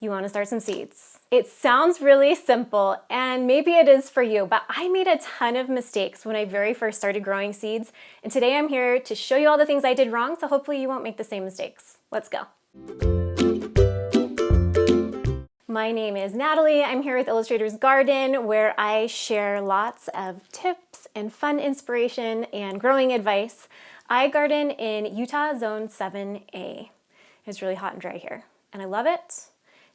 You want to start some seeds. It sounds really simple, and maybe it is for you, but I made a ton of mistakes when I very first started growing seeds, and today I'm here to show you all the things I did wrong, so hopefully you won't make the same mistakes. Let's go. My name is Natalie. I'm here with Illustrator's Garden, where I share lots of tips and fun inspiration and growing advice. I garden in Utah Zone 7A. It's really hot and dry here, and I love it.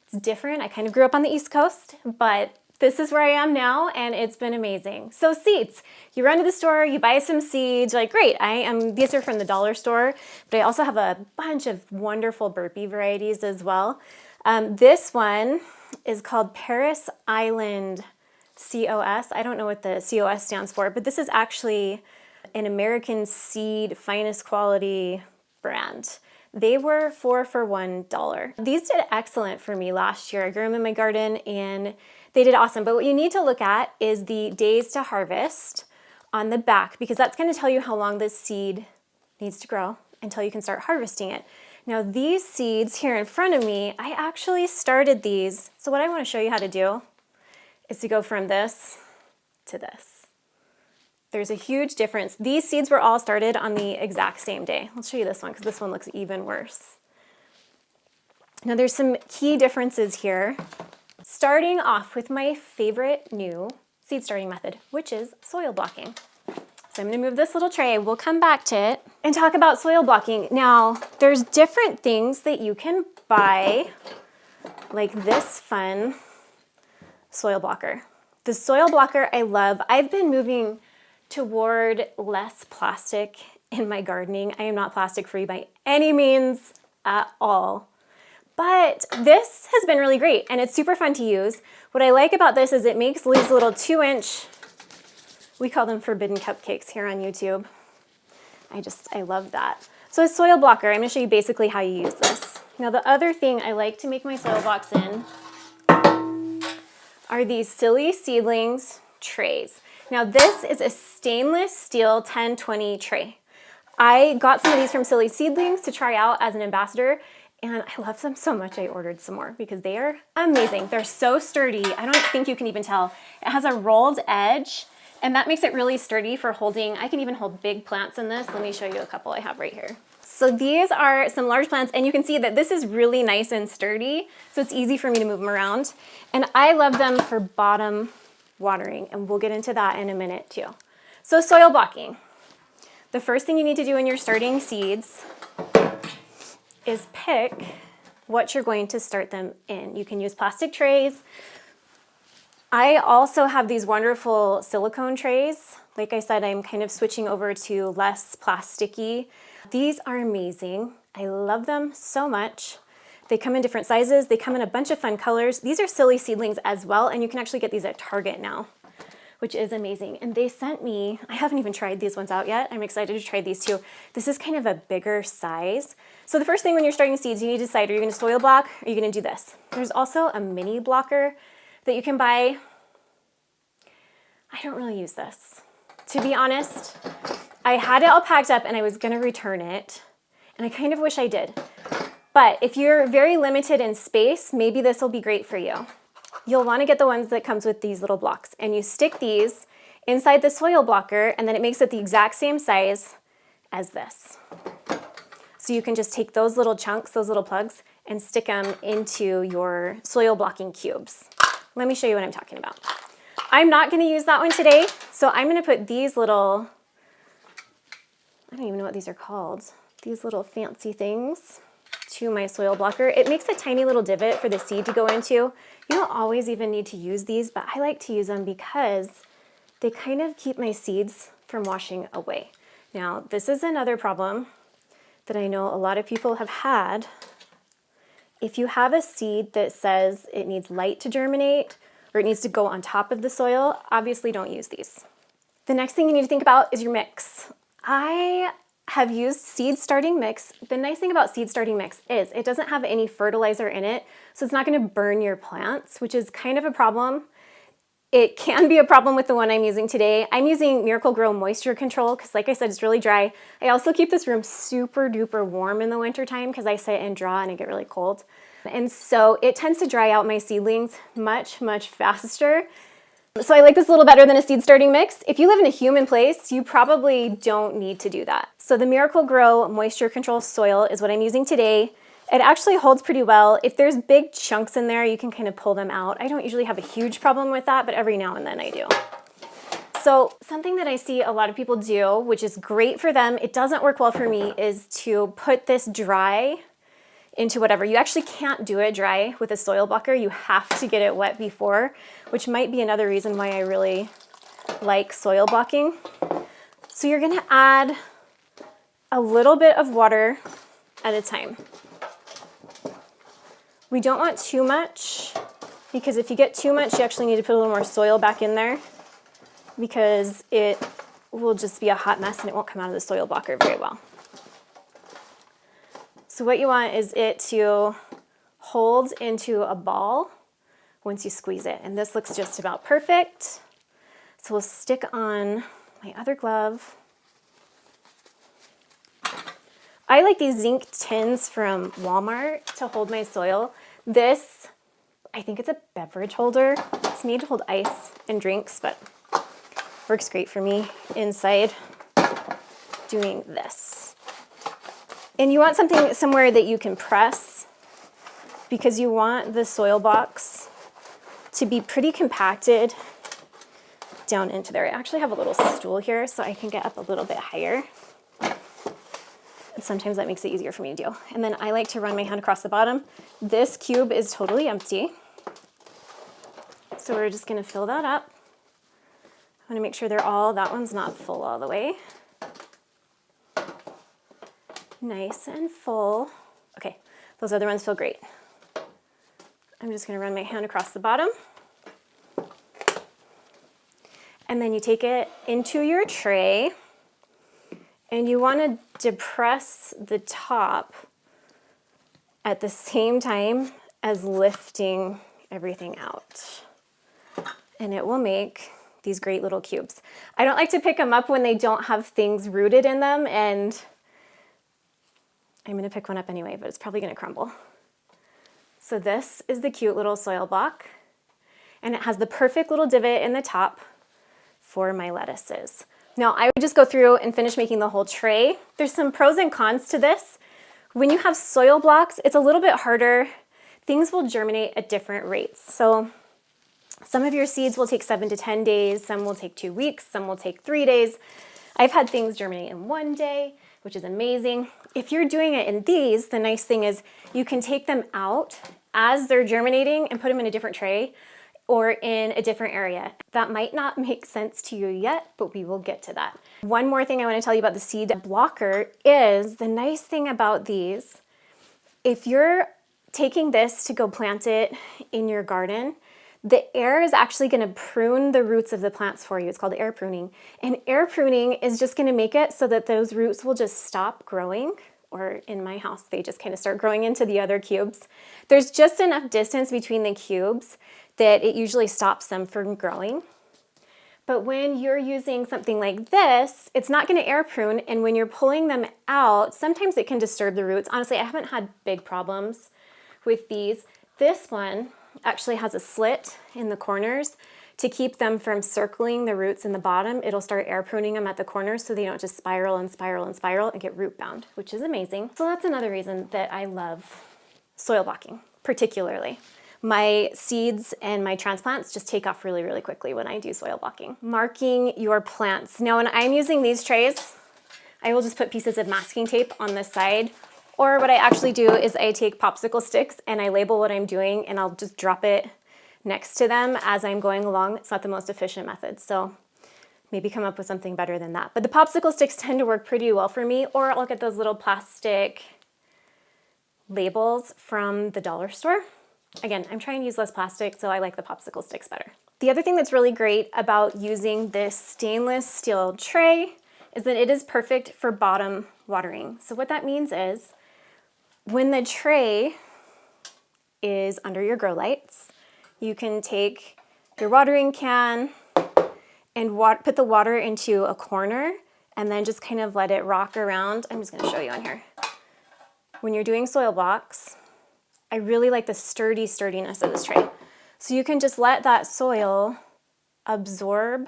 It's different. I kind of grew up on the East Coast, but this is where I am now, and it's been amazing. So seeds, you run to the store, you buy some seeds, you're like, great, these are from the dollar store, but I also have a bunch of wonderful burpee varieties as well. This one is called Paris Island COS. I don't know what the COS stands for, but this is actually an American seed finest quality brand. They were 4 for $1. These did excellent for me last year. I grew them in my garden and they did awesome. But what you need to look at is the days to harvest on the back, because that's going to tell you how long this seed needs to grow until you can start harvesting it. Now these seeds here in front of me, I actually started these. So what I want to show you how to do is to go from this to this. There's a huge difference. These seeds were all started on the exact same day. Let's show you this one because this one looks even worse. Now there's some key differences here. Starting off with my favorite new seed starting method, which is soil blocking. So I'm going to move this little tray. We'll come back to it and talk about soil blocking. Now there's different things that you can buy, like this fun soil blocker. The soil blocker I love. I've been moving toward less plastic in my gardening. I am not plastic free by any means at all. But this has been really great and it's super fun to use. What I like about this is it makes these little 2-inch, we call them forbidden cupcakes here on YouTube. I love that. So a soil blocker, I'm gonna show you basically how you use this. Now the other thing I like to make my soil blocks in are these Silly Seedlings trays. Now this is a stainless steel 1020 tray. I got some of these from Silly Seedlings to try out as an ambassador, and I love them so much I ordered some more because they are amazing. They're so sturdy. I don't think you can even tell. It has a rolled edge, and that makes it really sturdy for holding. I can even hold big plants in this. Let me show you a couple I have right here. So these are some large plants, and you can see that this is really nice and sturdy, so it's easy for me to move them around. And I love them for bottom watering, and we'll get into that in a minute too. So soil blocking. The first thing you need to do when you're starting seeds is pick what you're going to start them in. You can use plastic trays. I also have these wonderful silicone trays. Like I said, I'm kind of switching over to less plasticky. These are amazing. I love them so much. They come in different sizes. They come in a bunch of fun colors. These are Silly Seedlings as well, and you can actually get these at Target now, which is amazing. And they sent me, I haven't even tried these ones out yet. I'm excited to try these too. This is kind of a bigger size. So the first thing when you're starting seeds, you need to decide, are you gonna soil block, or are you gonna do this? There's also a mini blocker that you can buy. I don't really use this. To be honest, I had it all packed up and I was gonna return it, and I kind of wish I did. But if you're very limited in space, maybe this will be great for you. You'll want to get the ones that comes with these little blocks, and you stick these inside the soil blocker, and then it makes it the exact same size as this. So you can just take those little chunks, those little plugs, and stick them into your soil blocking cubes. Let me show you what I'm talking about. I'm not going to use that one today, so I'm going to put these little, I don't even know what these are called, these little fancy things to my soil blocker. It makes a tiny little divot for the seed to go into. You don't always even need to use these, but I like to use them because they kind of keep my seeds from washing away. Now, this is another problem that I know a lot of people have had. If you have a seed that says it needs light to germinate or it needs to go on top of the soil, obviously don't use these. The next thing you need to think about is your mix. I have used seed starting mix. The nice thing about seed starting mix is it doesn't have any fertilizer in it, so it's not going to burn your plants, which is kind of a problem. It can be a problem with the one I'm using today. I'm using Miracle-Gro Moisture Control because, like I said, it's really dry. I also keep this room super duper warm in the wintertime because I sit and draw and I get really cold. And so it tends to dry out my seedlings much, much faster. So I like this a little better than a seed starting mix. If you live in a humid place, you probably don't need to do that. So the Miracle Grow Moisture Control Soil is what I'm using today. It actually holds pretty well. If there's big chunks in there, you can kind of pull them out. I don't usually have a huge problem with that, but every now and then I do. So something that I see a lot of people do, which is great for them, it doesn't work well for me, is to put this dry into whatever. You actually can't do it dry with a soil blocker. You have to get it wet before, which might be another reason why I really like soil blocking. So you're gonna add a little bit of water at a time. We don't want too much, because if you get too much, you actually need to put a little more soil back in there, because it will just be a hot mess and it won't come out of the soil blocker very well. So what you want is it to hold into a ball once you squeeze it. And this looks just about perfect. So we'll stick on my other glove. I like these zinc tins from Walmart to hold my soil. This, I think it's a beverage holder. It's made to hold ice and drinks, but works great for me inside doing this. And you want something somewhere that you can press, because you want the soil box to be pretty compacted down into there. I actually have a little stool here so I can get up a little bit higher. And sometimes that makes it easier for me to do. And then I like to run my hand across the bottom. This cube is totally empty. So we're just gonna fill that up. I wanna make sure that one's not full all the way. Nice and full. Okay, those other ones feel great. I'm just gonna run my hand across the bottom. And then you take it into your tray and you wanna depress the top at the same time as lifting everything out. And it will make these great little cubes. I don't like to pick them up when they don't have things rooted in them, and I'm gonna pick one up anyway, but it's probably gonna crumble. So this is the cute little soil block, and it has the perfect little divot in the top for my lettuces. Now I would just go through and finish making the whole tray. There's some pros and cons to this. When you have soil blocks, it's a little bit harder. Things will germinate at different rates. So some of your seeds will take 7 to 10 days, some will take 2 weeks, some will take 3 days. I've had things germinate in 1 day, which is amazing. If you're doing it in these, the nice thing is you can take them out as they're germinating and put them in a different tray or in a different area. That might not make sense to you yet, but we will get to that. One more thing I want to tell you about the seed blocker is the nice thing about these, if you're taking this to go plant it in your garden, the air is actually going to prune the roots of the plants for you. It's called air pruning. And air pruning is just going to make it so that those roots will just stop growing, or in my house, they just kind of start growing into the other cubes. There's just enough distance between the cubes that it usually stops them from growing. But when you're using something like this, it's not going to air prune, and when you're pulling them out, sometimes it can disturb the roots. Honestly, I haven't had big problems with these. This one actually has a slit in the corners to keep them from circling the roots in the bottom. It'll start air pruning them at the corners so they don't just spiral and spiral and spiral and get root bound, which is amazing. So that's another reason that I love soil blocking, particularly. My seeds and my transplants just take off really, really quickly when I do soil blocking. Marking your plants. Now, when I'm using these trays, I will just put pieces of masking tape on the side, or what I actually do is I take popsicle sticks and I label what I'm doing and I'll just drop it next to them as I'm going along. It's not the most efficient method, so maybe come up with something better than that. But the popsicle sticks tend to work pretty well for me, or I'll get those little plastic labels from the dollar store. Again, I'm trying to use less plastic, so I like the popsicle sticks better. The other thing that's really great about using this stainless steel tray is that it is perfect for bottom watering. So what that means is when the tray is under your grow lights, you can take your watering can and put the water into a corner and then just kind of let it rock around. I'm just gonna show you on here. When you're doing soil blocks, I really like the sturdiness of this tray. So you can just let that soil absorb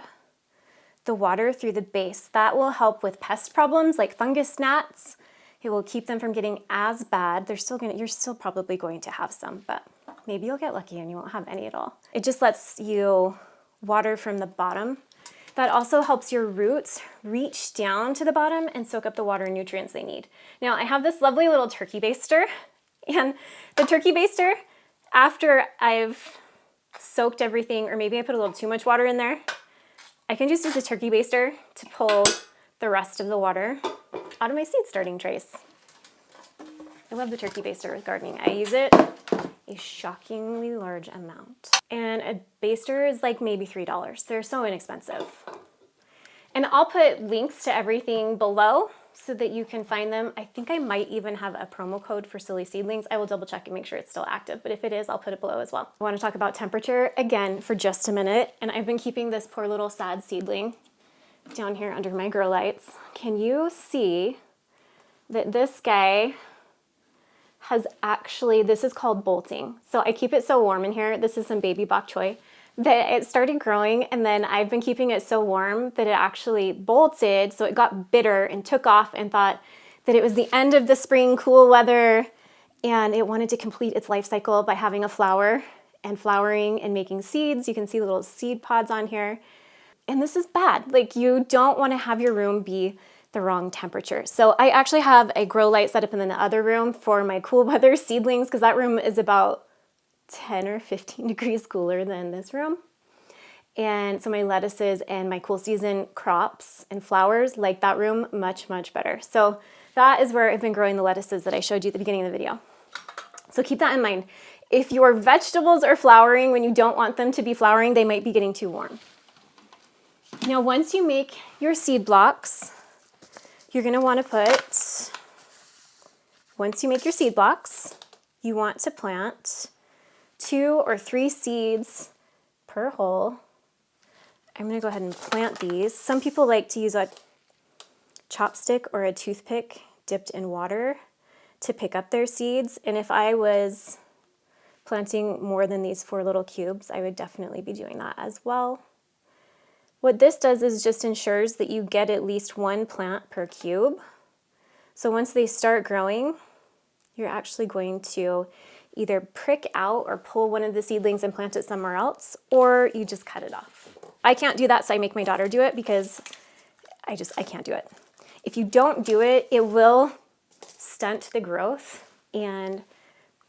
the water through the base. That will help with pest problems like fungus gnats. It will keep them from getting as bad. You're still probably going to have some, but maybe you'll get lucky and you won't have any at all. It just lets you water from the bottom. That also helps your roots reach down to the bottom and soak up the water and nutrients they need. Now I have this lovely little turkey baster, and the turkey baster, after I've soaked everything, or maybe I put a little too much water in there, I can just use a turkey baster to pull the rest of the water out of my seed starting trays. I love the turkey baster with gardening. I use it a shockingly large amount. And a baster is like maybe $3. They're so inexpensive. And I'll put links to everything below so that you can find them. I think I might even have a promo code for Silly Seedlings. I will double check and make sure it's still active, but if it is, I'll put it below as well. I want to talk about temperature again for just a minute, and I've been keeping this poor little sad seedling down here under my grow lights. Can you see that this guy has actually, this is called bolting. So I keep it so warm in here. This is some baby bok choy that it started growing, and then I've been keeping it so warm that it actually bolted. So it got bitter and took off and thought that it was the end of the spring cool weather, and it wanted to complete its life cycle by having a flower and flowering and making seeds. You can see little seed pods on here. And this is bad. Like, you don't want to have your room be the wrong temperature. So I actually have a grow light set up in the other room for my cool weather seedlings, because that room is about 10 or 15 degrees cooler than this room. And so my lettuces and my cool season crops and flowers like that room much, much better. So that is where I've been growing the lettuces that I showed you at the beginning of the video. So keep that in mind. If your vegetables are flowering when you don't want them to be flowering, they might be getting too warm. Now, once you make your seed blocks, you're going to want to put, once you make your seed blocks, you want to plant 2 or 3 seeds per hole. I'm going to go ahead and plant these. Some people like to use a chopstick or a toothpick dipped in water to pick up their seeds. And if I was planting more than these 4 little cubes, I would definitely be doing that as well. What this does is just ensures that you get at least 1 plant per cube. So once they start growing, you're actually going to either prick out or pull one of the seedlings and plant it somewhere else, or you just cut it off. I can't do that, so I make my daughter do it because I can't do it. If you don't do it, it will stunt the growth and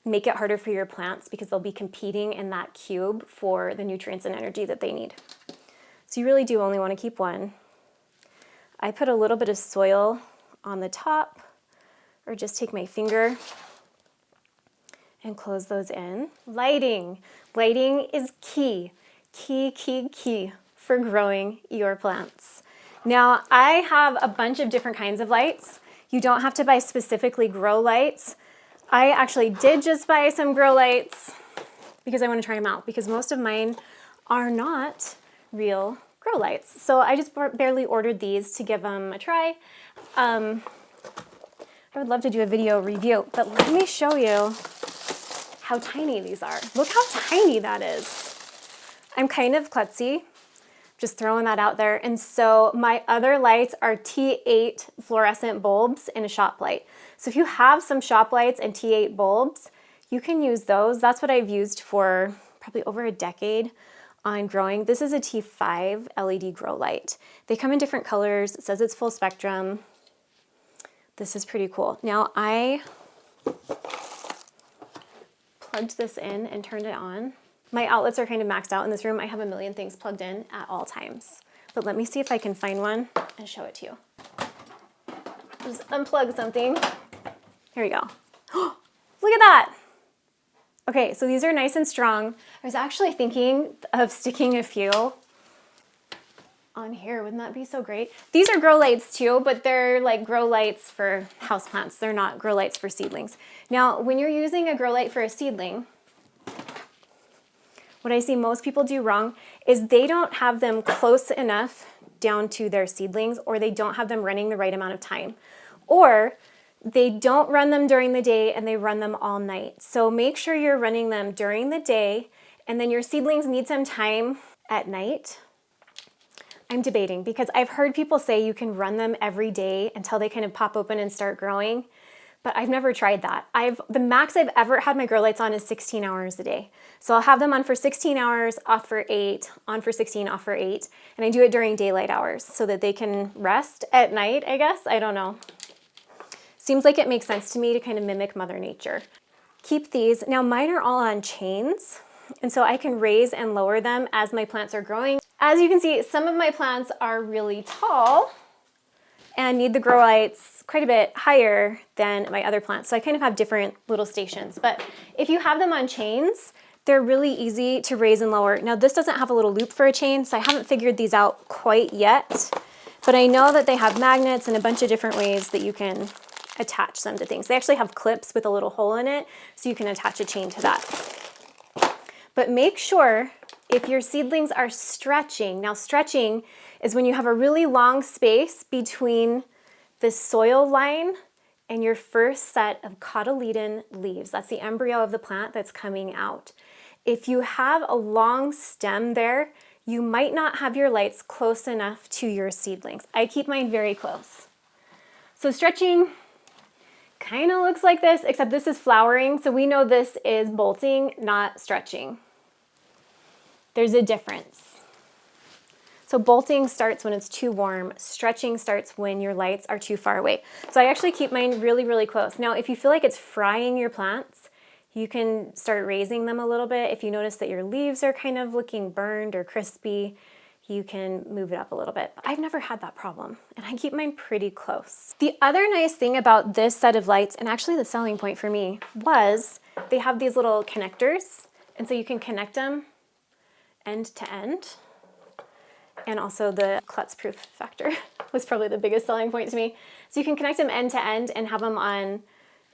make it harder for your plants because they'll be competing in that cube for the nutrients and energy that they need. So you really do only want to keep 1. I put a little bit of soil on the top, or just take my finger and close those in. Lighting. Lighting is key for growing your plants. Now, I have a bunch of different kinds of lights. You don't have to buy specifically grow lights. I actually did just buy some grow lights because I want to try them out, because most of mine are not real grow lights. So I just barely ordered these to give them a try. I would love to do a video review, but let me show you how tiny these are. Look how tiny that is. I'm kind of klutzy, just throwing that out there. And so my other lights are T8 fluorescent bulbs and a shop light. So if you have some shop lights and T8 bulbs, you can use those. That's what I've used for probably over a decade on growing. This is a T5 LED grow light. They come in different colors. It says it's full spectrum. This is pretty cool. Now I plugged this in and turned it on. My outlets are kind of maxed out in this room. I have a million things plugged in at all times. But let me see if I can find one and show it to you. Just unplug something. Here we go. Look at that. Okay, so these are nice and strong. I was actually thinking of sticking a few on here. Wouldn't that be so great? These are grow lights too, but they're like grow lights for houseplants. They're not grow lights for seedlings. Now, when you're using a grow light for a seedling, what I see most people do wrong is they don't have them close enough down to their seedlings, or they don't have them running the right amount of time. Or They don't run them during the day and they run them all night. So make sure you're running them during the day, and then your seedlings need some time at night. I'm debating because I've heard people say you can run them every day until they kind of pop open and start growing, but I've never tried that. The max I've ever had my grow lights on is 16 hours a day. So I'll have them on for 16 hours, off for 8, on for 16, off for 8, and I do it during daylight hours so that they can rest at night, I guess. I don't know. Seems like it makes sense to me to kind of mimic Mother Nature. Keep these. Now mine are all on chains, and so I can raise and lower them as my plants are growing. As you can see, some of my plants are really tall and need the grow lights quite a bit higher than my other plants. So I kind of have different little stations. But if you have them on chains, they're really easy to raise and lower. Now this doesn't have a little loop for a chain, so I haven't figured these out quite yet. But I know that they have magnets and a bunch of different ways that you can attach them to things. They actually have clips with a little hole in it, so you can attach a chain to that. But make sure if your seedlings are stretching. Now stretching is when you have a really long space between the soil line and your first set of cotyledon leaves. That's the embryo of the plant that's coming out. If you have a long stem there, you might not have your lights close enough to your seedlings. I keep mine very close. So stretching kind of looks like this, except this is flowering, so we know this is bolting, not stretching. There's a difference. So bolting starts when it's too warm. Stretching starts when your lights are too far away. So I actually keep mine really, really close. Now, if you feel like it's frying your plants, you can start raising them a little bit. If you notice that your leaves are kind of looking burned or crispy, you can move it up a little bit. But I've never had that problem, and I keep mine pretty close. The other nice thing about this set of lights, and actually the selling point for me, was they have these little connectors, and so you can connect them end to end. And also the klutz-proof factor was probably the biggest selling point to me. So you can connect them end to end and have them on,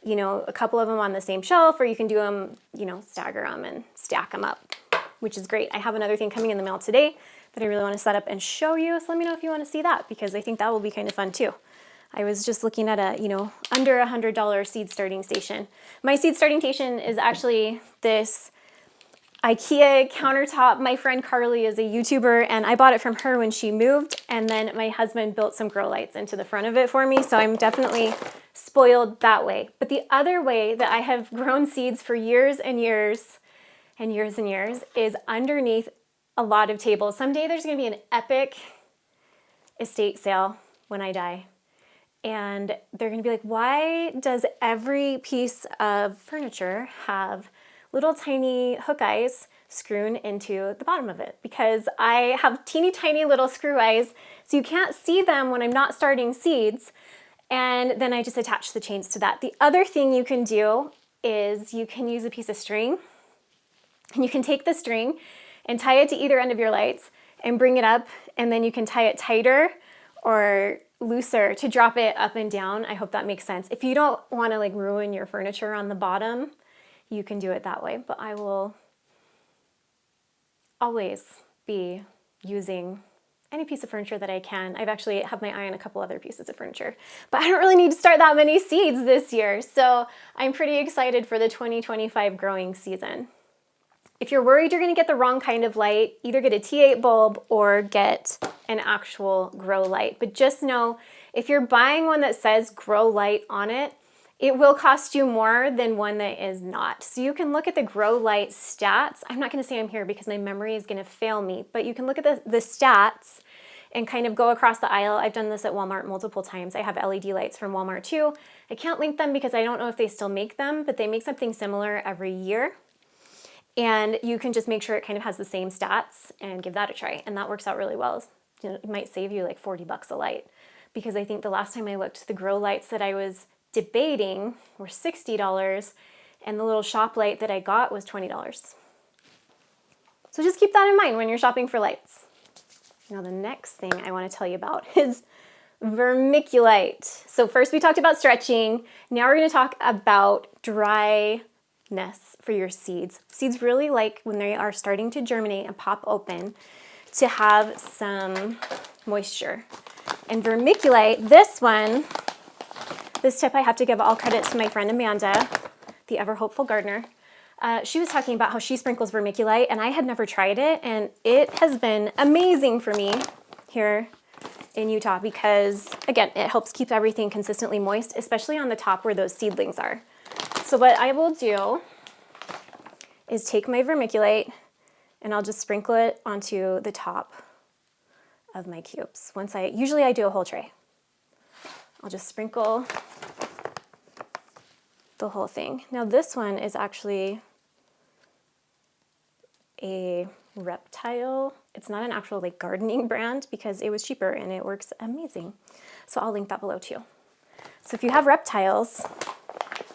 you know, a couple of them on the same shelf, or you can do them, you know, stagger them and stack them up, which is great. I have another thing coming in the mail today that I really want to set up and show you. So let me know if you want to see that, because I think that will be kind of fun too. I was just looking at a, you know, under $100 seed starting station. My seed starting station is actually this IKEA countertop. My friend Carly is a YouTuber, and I bought it from her when she moved, and then my husband built some grow lights into the front of it for me, so I'm definitely spoiled that way. But the other way that I have grown seeds for years and years and years and years is underneath a lot of tables. Someday there's going to be an epic estate sale when I die, and they're going to be like, why does every piece of furniture have little tiny hook eyes screwed into the bottom of it? Because I have teeny tiny little screw eyes, so you can't see them when I'm not starting seeds, and then I just attach the chains to that. The other thing you can do is you can use a piece of string, and you can take the string and tie it to either end of your lights and bring it up, and then you can tie it tighter or looser to drop it up and down. I hope that makes sense. If you don't want to like ruin your furniture on the bottom, you can do it that way, but I will always be using any piece of furniture that I can. I've actually have my eye on a couple other pieces of furniture, but I don't really need to start that many seeds this year, so I'm pretty excited for the 2025 growing season. If you're worried you're going to get the wrong kind of light, either get a T8 bulb or get an actual grow light. But just know, if you're buying one that says grow light on it, it will cost you more than one that is not. So you can look at the grow light stats. I'm not going to say them here because my memory is going to fail me, but you can look at the stats and kind of go across the aisle. I've done this at Walmart multiple times. I have LED lights from Walmart too. I can't link them because I don't know if they still make them, but they make something similar every year. And you can just make sure it kind of has the same stats and give that a try. And that works out really well. You know, it might save you like $40 a light, because I think the last time I looked, the grow lights that I was debating were $60, and the little shop light that I got was $20. So just keep that in mind when you're shopping for lights. Now the next thing I want to tell you about is vermiculite. So first we talked about stretching. Now we're going to talk about dryness for your seeds. Seeds really like, when they are starting to germinate and pop open, to have some moisture. And vermiculite, this one This tip I have to give all credit to my friend Amanda, the ever hopeful gardener. She was talking about how she sprinkles vermiculite, and I had never tried it, and it has been amazing for me here in Utah because, again, it helps keep everything consistently moist, especially on the top where those seedlings are. So what I will do is take my vermiculite and I'll just sprinkle it onto the top of my cubes. Usually I do a whole tray. I'll just sprinkle the whole thing. Now this one is actually a Reptile. It's not an actual like gardening brand because it was cheaper and it works amazing. So I'll link that below too. So if you have reptiles,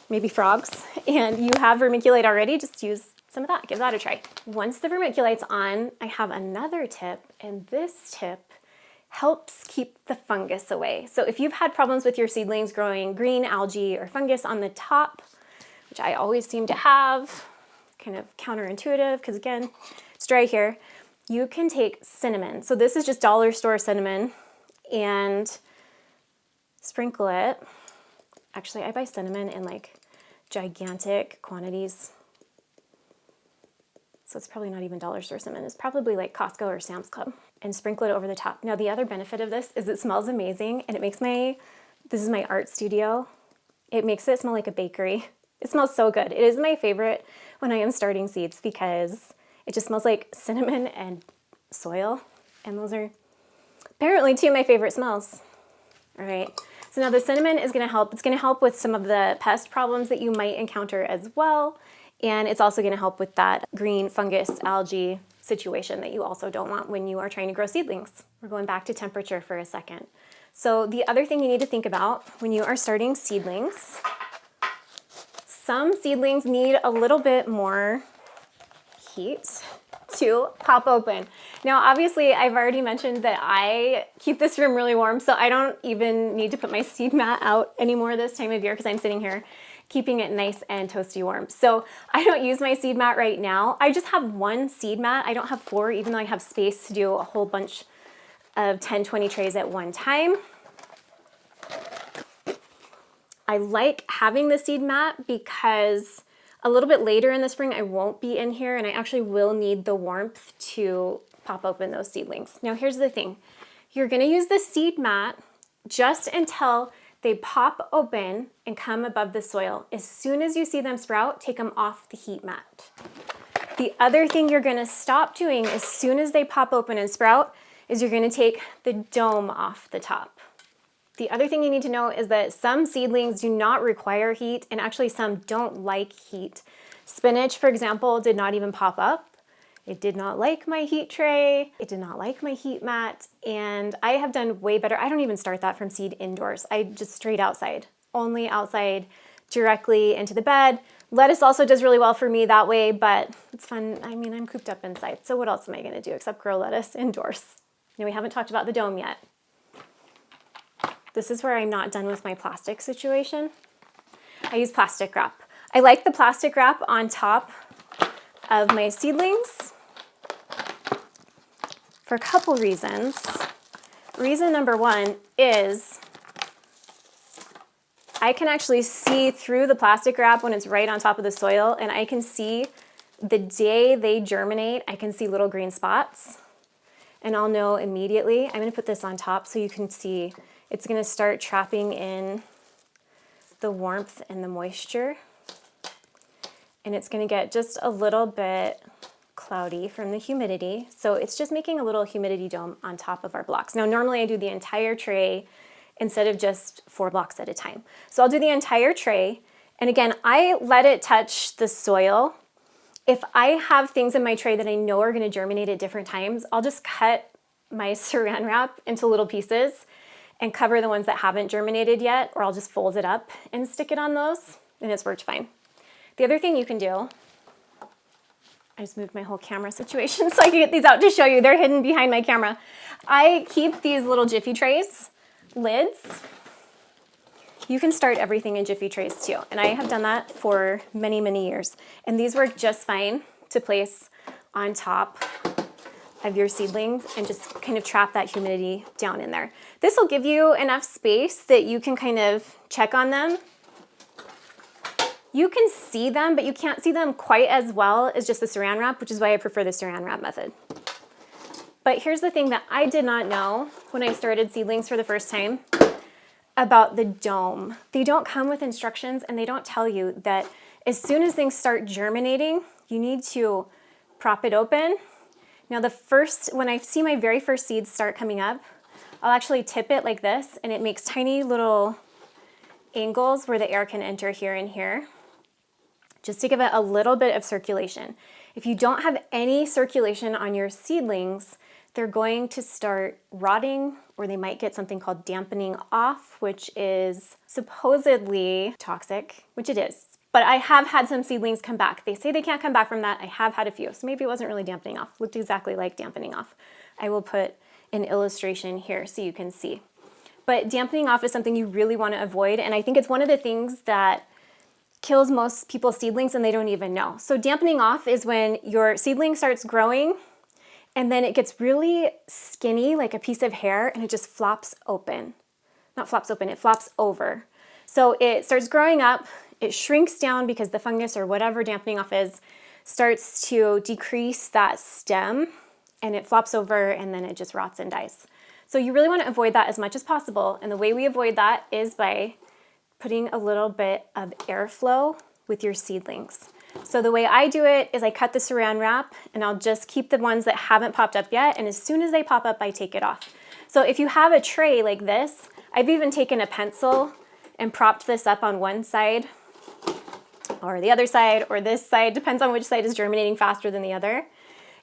maybe frogs, and you have vermiculite already, just use some of that, give that a try. Once the vermiculite's on, I have another tip, and this tip helps keep the fungus away. So if you've had problems with your seedlings growing green algae or fungus on the top, which I always seem to have, kind of counterintuitive because again, it's dry here, you can take cinnamon. So this is just dollar store cinnamon and sprinkle it. Actually, I buy cinnamon in like gigantic quantities. So it's probably not even dollar store cinnamon. It's probably like Costco or Sam's Club, and sprinkle it over the top. Now the other benefit of this is it smells amazing, and it makes this is my art studio. It makes it smell like a bakery. It smells so good. It is my favorite when I am starting seeds because it just smells like cinnamon and soil. And those are apparently two of my favorite smells. All right. So now the cinnamon is going to help. It's going to help with some of the pest problems that you might encounter as well. And it's also going to help with that green fungus algae situation that you also don't want when you are trying to grow seedlings. We're going back to temperature for a second. So the other thing you need to think about when you are starting seedlings, some seedlings need a little bit more heat to pop open. Now, obviously, I've already mentioned that I keep this room really warm, so I don't even need to put my seed mat out anymore this time of year because I'm sitting here keeping it nice and toasty warm. So I don't use my seed mat right now. I just have one seed mat. I don't have 4, even though I have space to do a whole bunch of 10, 20 trays at one time. I like having the seed mat because a little bit later in the spring, I won't be in here and I actually will need the warmth to pop open those seedlings. Now, here's the thing. You're gonna use the seed mat just until they pop open and come above the soil. As soon as you see them sprout, take them off the heat mat. The other thing you're gonna stop doing as soon as they pop open and sprout is you're gonna take the dome off the top. The other thing you need to know is that some seedlings do not require heat, and actually some don't like heat. Spinach, for example, did not even pop up. It did not like my heat tray. It did not like my heat mat. And I have done way better. I don't even start that from seed indoors. I just straight outside, only outside, directly into the bed. Lettuce also does really well for me that way, but it's fun. I mean, I'm cooped up inside. So what else am I gonna do except grow lettuce indoors? Now, we haven't talked about the dome yet. This is where I'm not done with my plastic situation. I use plastic wrap. I like the plastic wrap on top of my seedlings for a couple reasons. Reason number one is I can actually see through the plastic wrap when it's right on top of the soil, and I can see the day they germinate, I can see little green spots, and I'll know immediately. I'm gonna put this on top so you can see it's gonna start trapping in the warmth and the moisture, and it's gonna get just a little bit cloudy from the humidity. So it's just making a little humidity dome on top of our blocks. Now, normally I do the entire tray instead of just 4 blocks at a time. So I'll do the entire tray. And again, I let it touch the soil. If I have things in my tray that I know are gonna germinate at different times, I'll just cut my saran wrap into little pieces and cover the ones that haven't germinated yet, or I'll just fold it up and stick it on those, and it's worked fine. The other thing you can do, I just moved my whole camera situation so I can get these out to show you. They're hidden behind my camera. I keep these little Jiffy trays, lids. You can start everything in Jiffy trays too, and I have done that for many, many years. And these work just fine to place on top of your seedlings and just kind of trap that humidity down in there. This will give you enough space that you can kind of check on them. You can see them, but you can't see them quite as well as just the saran wrap, which is why I prefer the saran wrap method. But here's the thing that I did not know when I started seedlings for the first time about the dome. They don't come with instructions, and they don't tell you that as soon as things start germinating, you need to prop it open. Now when I see my very first seeds start coming up, I'll actually tip it like this, and it makes tiny little angles where the air can enter here and here, just to give it a little bit of circulation. If you don't have any circulation on your seedlings, they're going to start rotting, or they might get something called dampening off, which is supposedly toxic, which it is. But I have had some seedlings come back. They say they can't come back from that. I have had a few, so maybe it wasn't really dampening off. Looked exactly like dampening off. I will put an illustration here so you can see. But dampening off is something you really want to avoid, and I think it's one of the things that kills most people's seedlings and they don't even know. So dampening off is when your seedling starts growing and then it gets really skinny like a piece of hair, and it just flops open. Not flops open, it flops over. So it starts growing up, it shrinks down because the fungus or whatever dampening off is starts to decrease that stem, and it flops over, and then it just rots and dies. So you really want to avoid that as much as possible, and the way we avoid that is by putting a little bit of airflow with your seedlings. So the way I do it is I cut the saran wrap, and I'll just keep the ones that haven't popped up yet, and as soon as they pop up, I take it off. So if you have a tray like this, I've even taken a pencil and propped this up on one side or the other side or this side, depends on which side is germinating faster than the other.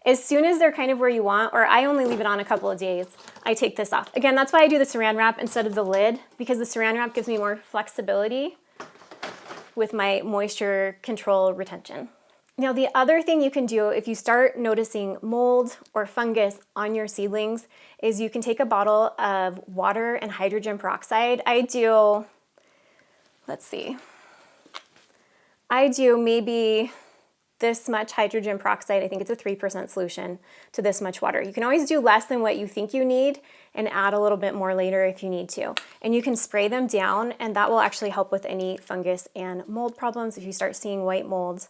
As soon as they're kind of where you want, or I only leave it on a couple of days, I take this off. Again, that's why I do the saran wrap instead of the lid, because the saran wrap gives me more flexibility with my moisture control retention. Now, the other thing you can do if you start noticing mold or fungus on your seedlings is you can take a bottle of water and hydrogen peroxide. I do maybe this much hydrogen peroxide. I think it's a 3% solution to this much water. You can always do less than what you think you need and add a little bit more later if you need to. And you can spray them down, and that will actually help with any fungus and mold problems if you start seeing white mold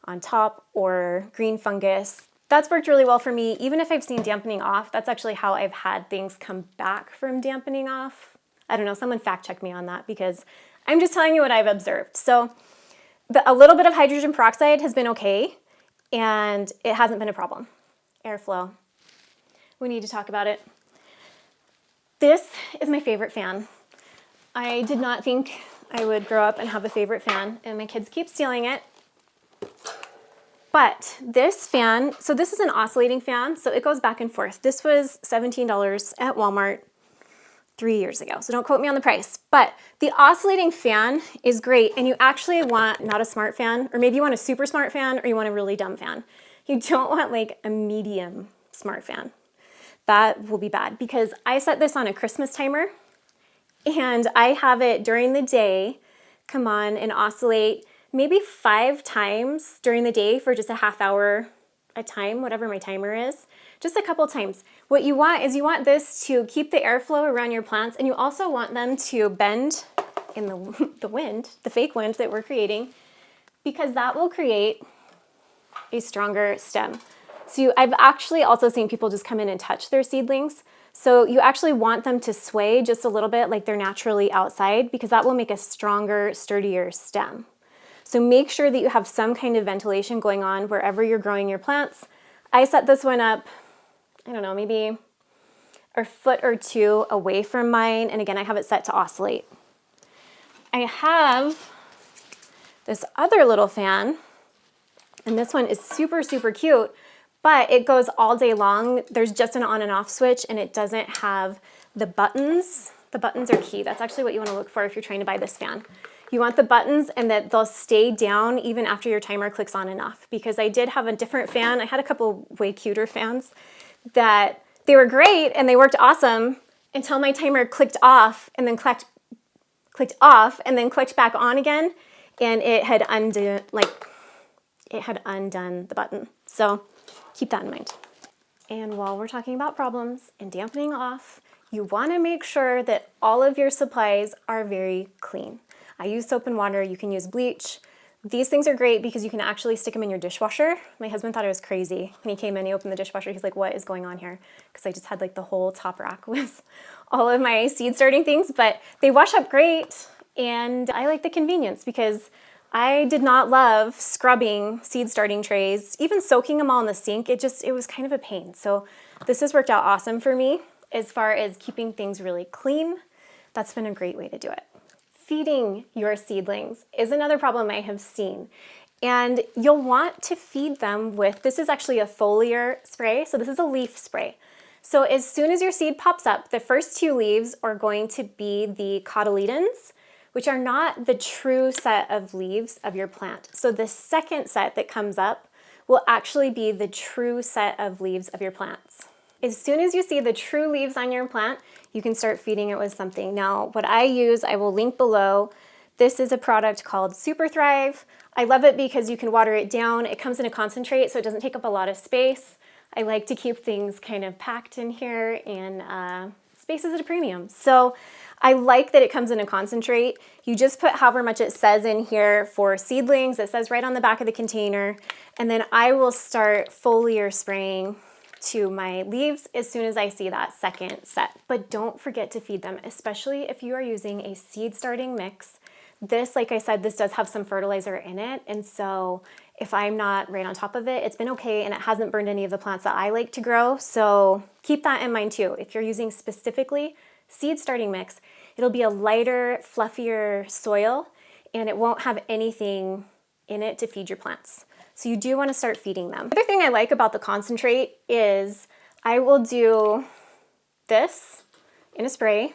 on top or green fungus. That's worked really well for me. Even if I've seen dampening off, that's actually how I've had things come back from dampening off. I don't know, someone fact check me on that, because I'm just telling you what I've observed. So a little bit of hydrogen peroxide has been okay, and it hasn't been a problem. Airflow. We need to talk about it. This is my favorite fan. I did not think I would grow up and have a favorite fan, and my kids keep stealing it. But this fan, so this is an oscillating fan, so it goes back and forth. This was $17 at Walmart 3 years ago, so don't quote me on the price. But the oscillating fan is great, and you actually want not a smart fan, or maybe you want a super smart fan, or you want a really dumb fan. You don't want like a medium smart fan. That will be bad, because I set this on a Christmas timer, and I have it during the day come on and oscillate maybe 5 times during the day for just a half hour a time, whatever my timer is, just a couple times. What you want is you want this to keep the airflow around your plants, and you also want them to bend in the wind, the fake wind that we're creating, because that will create a stronger stem. So I've actually also seen people just come in and touch their seedlings. So you actually want them to sway just a little bit like they're naturally outside, because that will make a stronger, sturdier stem. So make sure that you have some kind of ventilation going on wherever you're growing your plants. I set this one up, I don't know, maybe a foot or 2 away from mine. And again, I have it set to oscillate. I have this other little fan, and this one is super, super cute, but it goes all day long. There's just an on and off switch, and it doesn't have the buttons. The buttons are key. That's actually what you want to look for if you're trying to buy this fan. You want the buttons, and that they'll stay down even after your timer clicks on and off, because I did have a different fan. I had a couple way cuter fans that they were great and they worked awesome until my timer clicked off and then clicked off and then clicked back on again, and it had undone the button. So keep that in mind. And while we're talking about problems and dampening off, you want to make sure that all of your supplies are very clean. I use soap and water. You can use bleach. These things are great because you can actually stick them in your dishwasher. My husband thought I was crazy. When he came in, he opened the dishwasher. He's like, what is going on here? Because I just had like the whole top rack with all of my seed starting things, but they wash up great. And I like the convenience because I did not love scrubbing seed starting trays, even soaking them all in the sink. It was kind of a pain. So this has worked out awesome for me as far as keeping things really clean. That's been a great way to do it. Feeding your seedlings is another problem I have seen. And you'll want to feed them with, this is actually a foliar spray. So this is a leaf spray. So as soon as your seed pops up, the first 2 leaves are going to be the cotyledons, which are not the true set of leaves of your plant. So the second set that comes up will actually be the true set of leaves of your plants. As soon as you see the true leaves on your plant, you can start feeding it with something. Now, what I use, I will link below. This is a product called Super Thrive. I love it because you can water it down. It comes in a concentrate, so it doesn't take up a lot of space. I like to keep things kind of packed in here, and space is at a premium. So I like that it comes in a concentrate. You just put however much it says in here for seedlings. It says right on the back of the container. And then I will start foliar spraying to my leaves as soon as I see that second set. But don't forget to feed them, especially if you are using a seed starting mix. This, like I said, this does have some fertilizer in it. And so if I'm not right on top of it, it's been okay and it hasn't burned any of the plants that I like to grow. So keep that in mind too. If you're using specifically seed starting mix, it'll be a lighter, fluffier soil and it won't have anything in it to feed your plants. So you do want to start feeding them. The other thing I like about the concentrate is I will do this in a spray,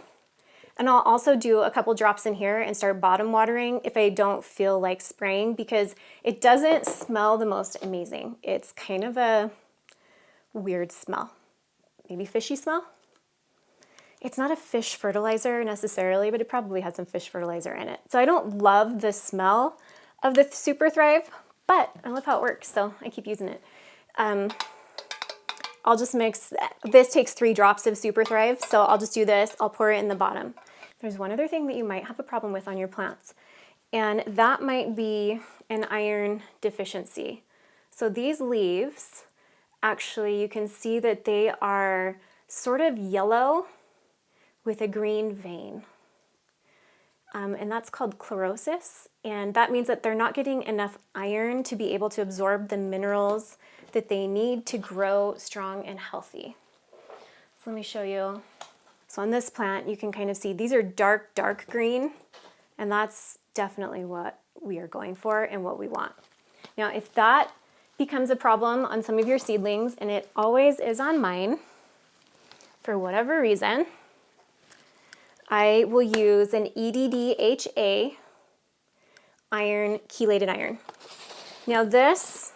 and I'll also do a couple drops in here and start bottom watering if I don't feel like spraying, because it doesn't smell the most amazing. It's kind of a weird smell, maybe fishy smell. It's not a fish fertilizer necessarily, but it probably has some fish fertilizer in it. So I don't love the smell of the Super Thrive, but I love how it works, so I keep using it. I'll just mix, this takes 3 drops of Super Thrive, so I'll just do this, I'll pour it in the bottom. There's one other thing that you might have a problem with on your plants, and that might be an iron deficiency. So these leaves, actually you can see that they are sort of yellow with a green vein. And that's called chlorosis, and that means that they're not getting enough iron to be able to absorb the minerals that they need to grow strong and healthy. So let me show you. So on this plant, you can kind of see these are dark, dark green, and that's definitely what we are going for and what we want. Now, if that becomes a problem on some of your seedlings, and it always is on mine, for whatever reason, I will use an EDDHA iron, chelated iron. Now this,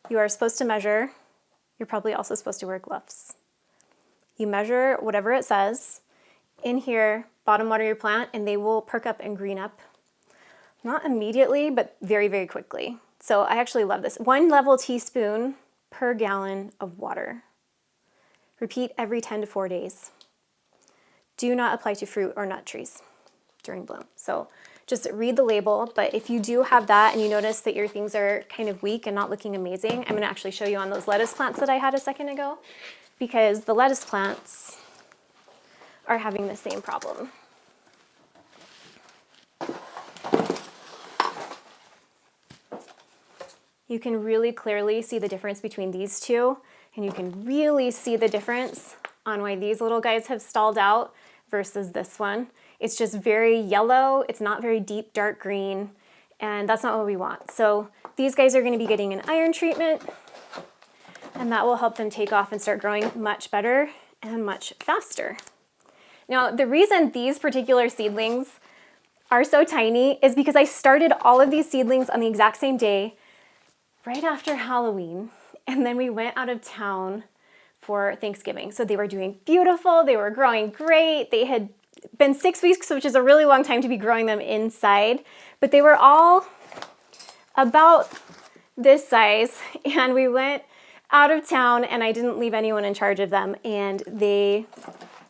you are supposed to measure. You're probably also supposed to wear gloves. You measure whatever it says. In here, bottom water your plant, and they will perk up and green up. Not immediately, but very, very quickly. So I actually love this. 1 level teaspoon per gallon of water. Repeat every 10 to 4 days. Do not apply to fruit or nut trees during bloom. So just read the label, but if you do have that and you notice that your things are kind of weak and not looking amazing, I'm gonna actually show you on those lettuce plants that I had a second ago, because the lettuce plants are having the same problem. You can really clearly see the difference between these two, and you can really see the difference on why these little guys have stalled out versus this one. It's just very yellow, it's not very deep dark green, and that's not what we want. So these guys are gonna be getting an iron treatment, and that will help them take off and start growing much better and much faster. Now, the reason these particular seedlings are so tiny is because I started all of these seedlings on the exact same day, right after Halloween, and then we went out of town for Thanksgiving. So they were doing beautiful, they were growing great, they had been 6 weeks, which is a really long time to be growing them inside, but they were all about this size, and we went out of town and I didn't leave anyone in charge of them and they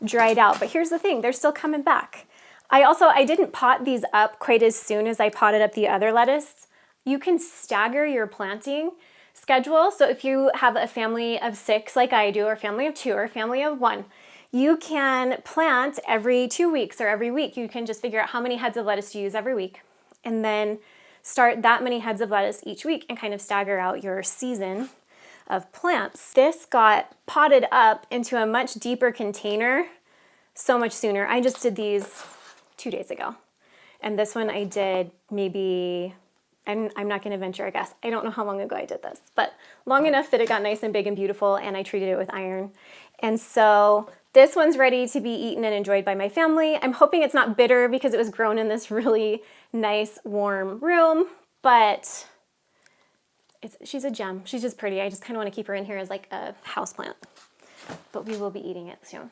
dried out. But here's the thing, they're still coming back. I didn't pot these up quite as soon as I potted up the other lettuce. You can stagger your planting schedule. So if you have a family of 6 like I do, or a family of 2, or a family of 1, you can plant every 2 weeks or every week. You can just figure out how many heads of lettuce to use every week and then start that many heads of lettuce each week and kind of stagger out your season of plants. This got potted up into a much deeper container so much sooner. I just did these 2 days ago. And this one I did maybe, I'm not gonna venture a guess. I don't know how long ago I did this, but long enough that it got nice and big and beautiful and I treated it with iron. And so this one's ready to be eaten and enjoyed by my family. I'm hoping it's not bitter because it was grown in this really nice, warm room, but she's a gem. She's just pretty. I just kind of want to keep her in here as like a houseplant, but we will be eating it soon.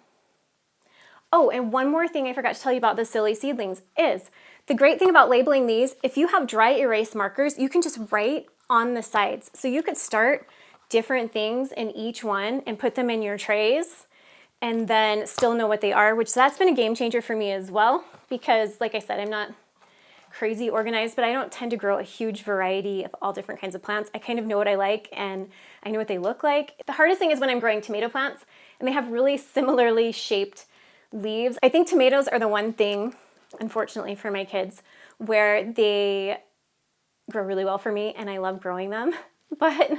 Oh, and one more thing I forgot to tell you about the silly seedlings is the great thing about labeling these, if you have dry erase markers, you can just write on the sides. So you could start different things in each one and put them in your trays and then still know what they are, which that's been a game changer for me as well, because like I said, I'm not crazy organized, but I don't tend to grow a huge variety of all different kinds of plants. I kind of know what I like and I know what they look like. The hardest thing is when I'm growing tomato plants and they have really similarly shaped leaves. I think tomatoes are the one thing, unfortunately for my kids, where they grow really well for me and I love growing them. But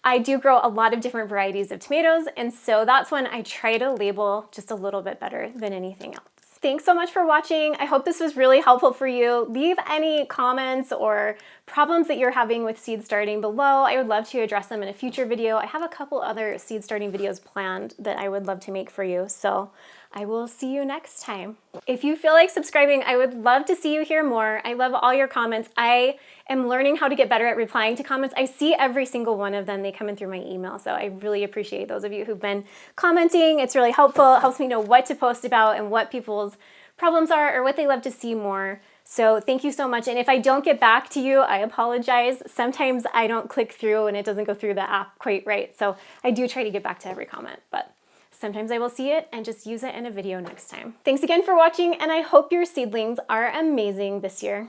I do grow a lot of different varieties of tomatoes, and so that's when I try to label just a little bit better than anything else. Thanks so much for watching. I hope this was really helpful for you. Leave any comments or problems that you're having with seed starting below. I would love to address them in a future video. I have a couple other seed starting videos planned that I would love to make for you, so I will see you next time. If you feel like subscribing, I would love to see you here more. I love all your comments. I am learning how to get better at replying to comments. I see every single one of them. They come in through my email, so I really appreciate those of you who've been commenting. It's really helpful. It helps me know what to post about and what people's problems are or what they love to see more. So thank you so much. And if I don't get back to you, I apologize. Sometimes I don't click through and it doesn't go through the app quite right. So I do try to get back to every comment, but sometimes I will see it and just use it in a video next time. Thanks again for watching, and I hope your seedlings are amazing this year.